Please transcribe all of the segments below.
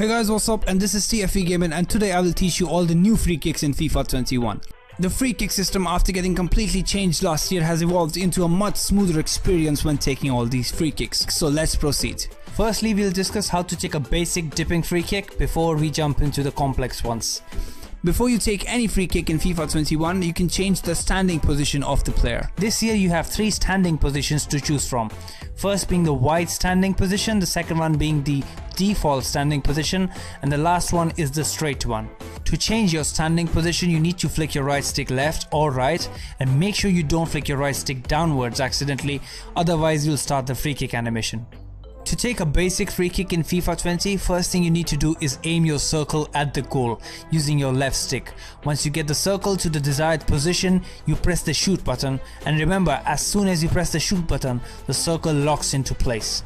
Hey guys, what's up, and this is TFVGaming, and today I will teach you all the new free kicks in FIFA 21. The free kick system, after getting completely changed last year, has evolved into a much smoother experience when taking all these free kicks. So let's proceed. Firstly, we'll discuss how to take a basic dipping free kick before we jump into the complex ones. Before you take any free kick in FIFA 21, you can change the standing position of the player. This year you have 3 standing positions to choose from. First being the wide standing position, the second one being the default standing position, and the last one is the straight one. To change your standing position, you need to flick your right stick left or right, and make sure you don't flick your right stick downwards accidentally, otherwise you'll start the free kick animation. To take a basic free kick in FIFA 20, first thing you need to do is aim your circle at the goal using your left stick. Once you get the circle to the desired position, you press the shoot button, and remember, as soon as you press the shoot button, the circle locks into place.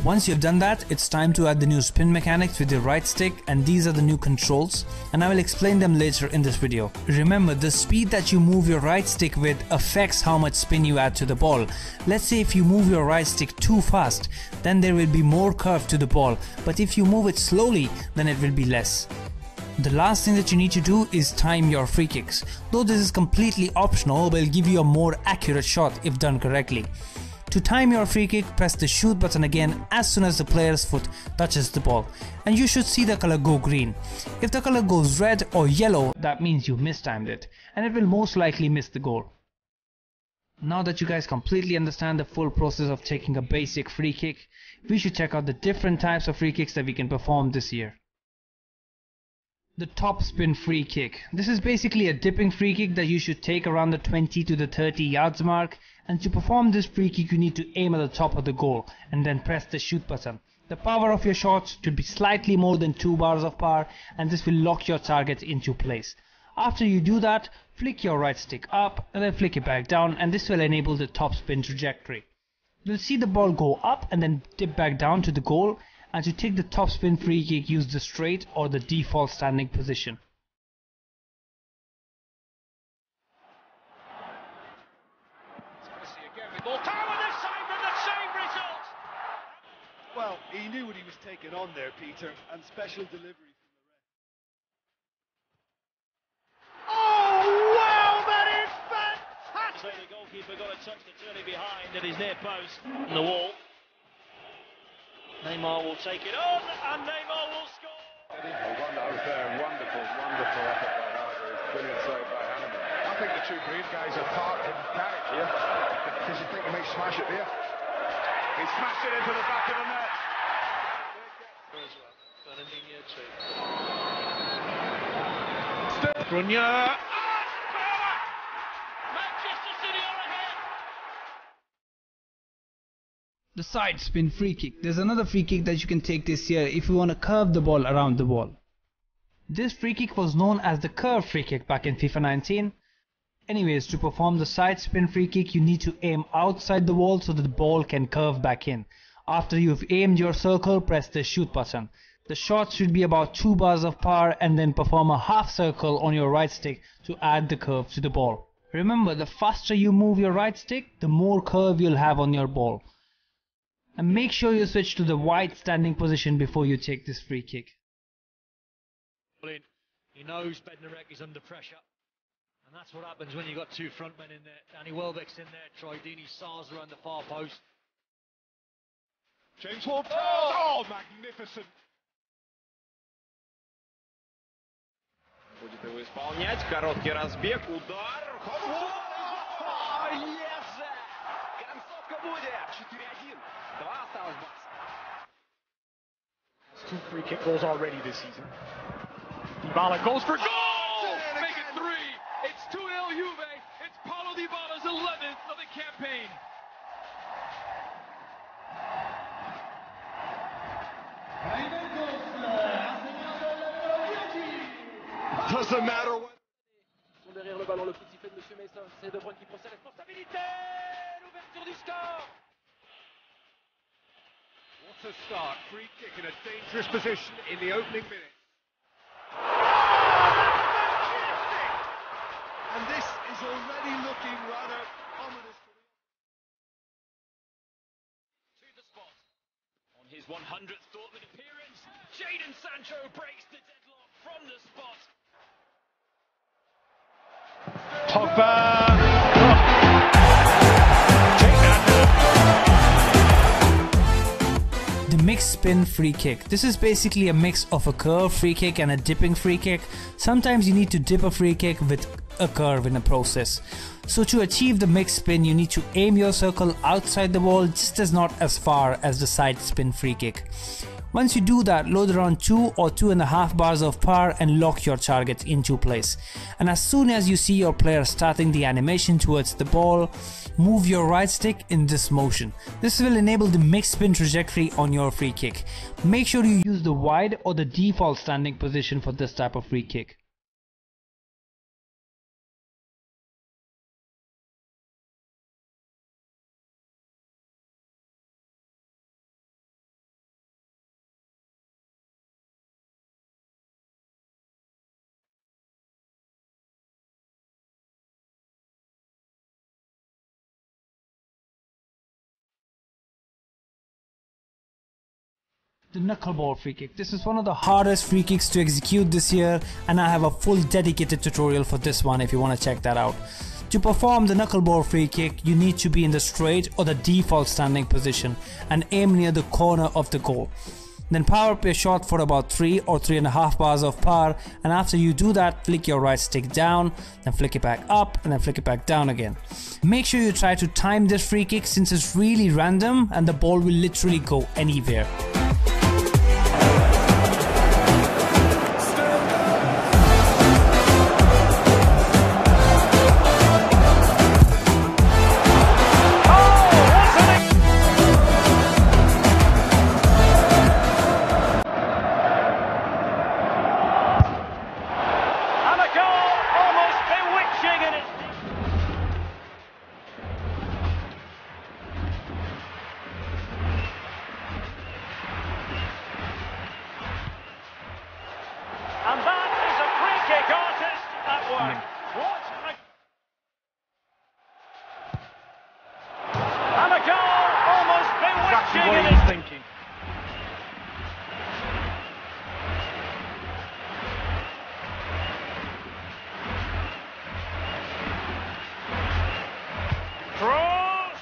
Once you've done that, it's time to add the new spin mechanics with your right stick, and these are the new controls, and I will explain them later in this video. Remember, the speed that you move your right stick with affects how much spin you add to the ball. Let's say if you move your right stick too fast, then there will be more curve to the ball, but if you move it slowly, then it will be less. The last thing that you need to do is time your free kicks. Though this is completely optional, will give you a more accurate shot if done correctly. To time your free kick, press the shoot button again as soon as the player's foot touches the ball, and you should see the color go green. If the color goes red or yellow, that means you mistimed it, and it will most likely miss the goal. Now that you guys completely understand the full process of taking a basic free kick, we should check out the different types of free kicks that we can perform this year. The top spin free kick. This is basically a dipping free kick that you should take around the 20 to the 30 yards mark, and to perform this free kick you need to aim at the top of the goal and then press the shoot button. The power of your shots should be slightly more than 2 bars of power, and this will lock your target into place. After you do that, flick your right stick up and then flick it back down, and this will enable the top spin trajectory. You'll see the ball go up and then dip back down to the goal, and to take the top spin free kick, use the straight or the default standing position. Well, he knew what he was taking on there, Peter, and special delivery from the ref. Oh, wow, that is fantastic! So the goalkeeper got a touch to turn it behind at his near post on the wall. Neymar will take it on, and Neymar will score! Wonderful effort by Harder. Brilliant save by Hanneman. I think the two green guys are parked in panic here, because you think he may smash it here. He smashed it into the back of the net. Brunner. Manchester City are ahead! The side spin free kick. There's another free kick that you can take this year if you want to curve the ball around the wall. This free kick was known as the curve free kick back in FIFA 19. Anyways, to perform the side spin free kick, you need to aim outside the wall so that the ball can curve back in. After you've aimed your circle, press the shoot button. The shot should be about 2 bars of power, and then perform a half circle on your right stick to add the curve to the ball. Remember, the faster you move your right stick, the more curve you'll have on your ball. And make sure you switch to the wide standing position before you take this free kick. He knows Bednarek is under pressure, and that's what happens when you've got 2 frontmen in there. Danny Welbeck's in there, Troy Deeney, Sars around the far post. James Ward. Oh, magnificent. Будет его исполнять. Короткий разбег. Удар. Есть же! Концовка будет. 4-1. 2 осталось. 2 free kick goals already this season. Dybala goes for goal! Make it 3. It's 2-0 Juve. It's Paulo Dybala's 11th of the campaign. Doesn't matter what. Derrière le ballon, le petit fait de Monsieur Mason, c'est De Bruyne qui prend sa responsabilité. L'ouverture du score. What a start. Free kick in a dangerous position in the opening minute. And this is already looking rather ominous. To the spot. On his 100th Dortmund appearance, Jadon Sancho breaks the deadlock from the spot. Pogba. The mixed spin free kick. This is basically a mix of a curve free kick and a dipping free kick. Sometimes you need to dip a free kick with a curve in the process. So to achieve the mixed spin, you need to aim your circle outside the ball, just as not as far as the side spin free kick. Once you do that, load around 2 or 2.5 bars of power and lock your target into place. And as soon as you see your player starting the animation towards the ball, move your right stick in this motion. This will enable the mixed spin trajectory on your free kick. Make sure you use the wide or the default standing position for this type of free kick. The Knuckleball Freekick. This is one of the hardest free kicks to execute this year, and I have a full dedicated tutorial for this one if you want to check that out. To perform the Knuckleball free kick, you need to be in the straight or the default standing position and aim near the corner of the goal. Then power up your shot for about 3 or 3.5 bars of power, and after you do that, flick your right stick down, then flick it back up and then flick it back down again. Make sure you try to time this free kick since it's really random and the ball will literally go anywhere. And that is a free kick artist at work. What a... And a goal almost bewitching in his thinking. Cross!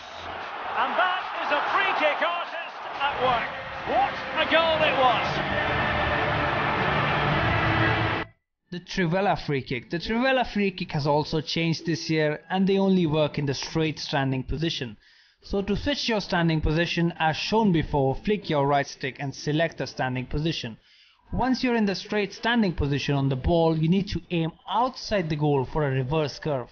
And that is a free kick artist at work. What a goal it was. The Truvela Freekick. The Truvela Freekick has also changed this year, and they only work in the straight standing position. So to switch your standing position, as shown before, flick your right stick and select the standing position. Once you're in the straight standing position on the ball, you need to aim outside the goal for a reverse curve.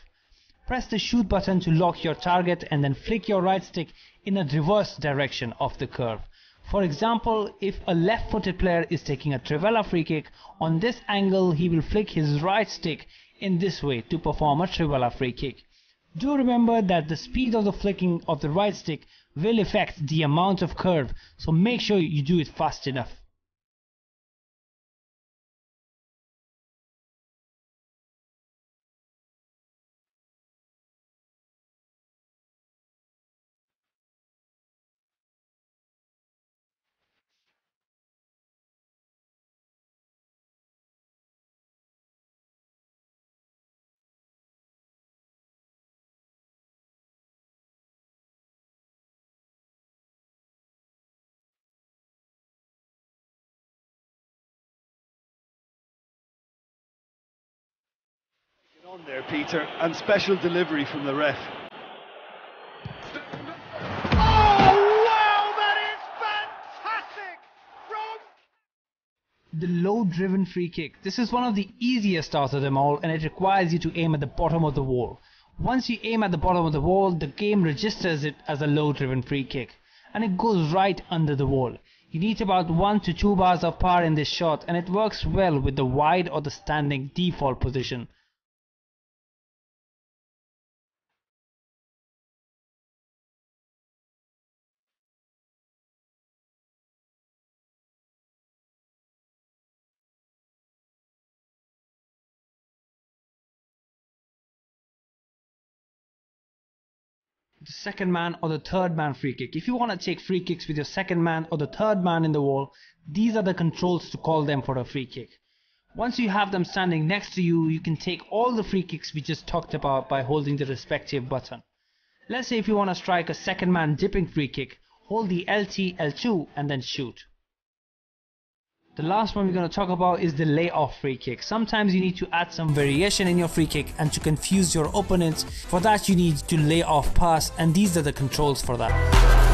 Press the shoot button to lock your target and then flick your right stick in a reverse direction of the curve. For example, if a left-footed player is taking a Truvela free kick, on this angle he will flick his right stick in this way to perform a Truvela free kick. Do remember that the speed of the flicking of the right stick will affect the amount of curve, so make sure you do it fast enough. On there, Peter, and special delivery from the ref. Oh, wow, that is fantastic! From The low driven free kick. This is one of the easiest out of them all, and it requires you to aim at the bottom of the wall. Once you aim at the bottom of the wall, the game registers it as a low driven free kick, and it goes right under the wall. You need about 1 to 2 bars of power in this shot, and it works well with the wide or the standing default position. the second man or the third man free kick. If you want to take free kicks with your second man or the third man in the wall, these are the controls to call them for a free kick. Once you have them standing next to you, you can take all the free kicks we just talked about by holding the respective button. Let's say if you want to strike a second man dipping free kick, hold the LT, L2 and then shoot. The last one we're going to talk about is the lay-off free kick. Sometimes you need to add some variation in your free kick and to confuse your opponents. For that you need to lay off pass, and these are the controls for that.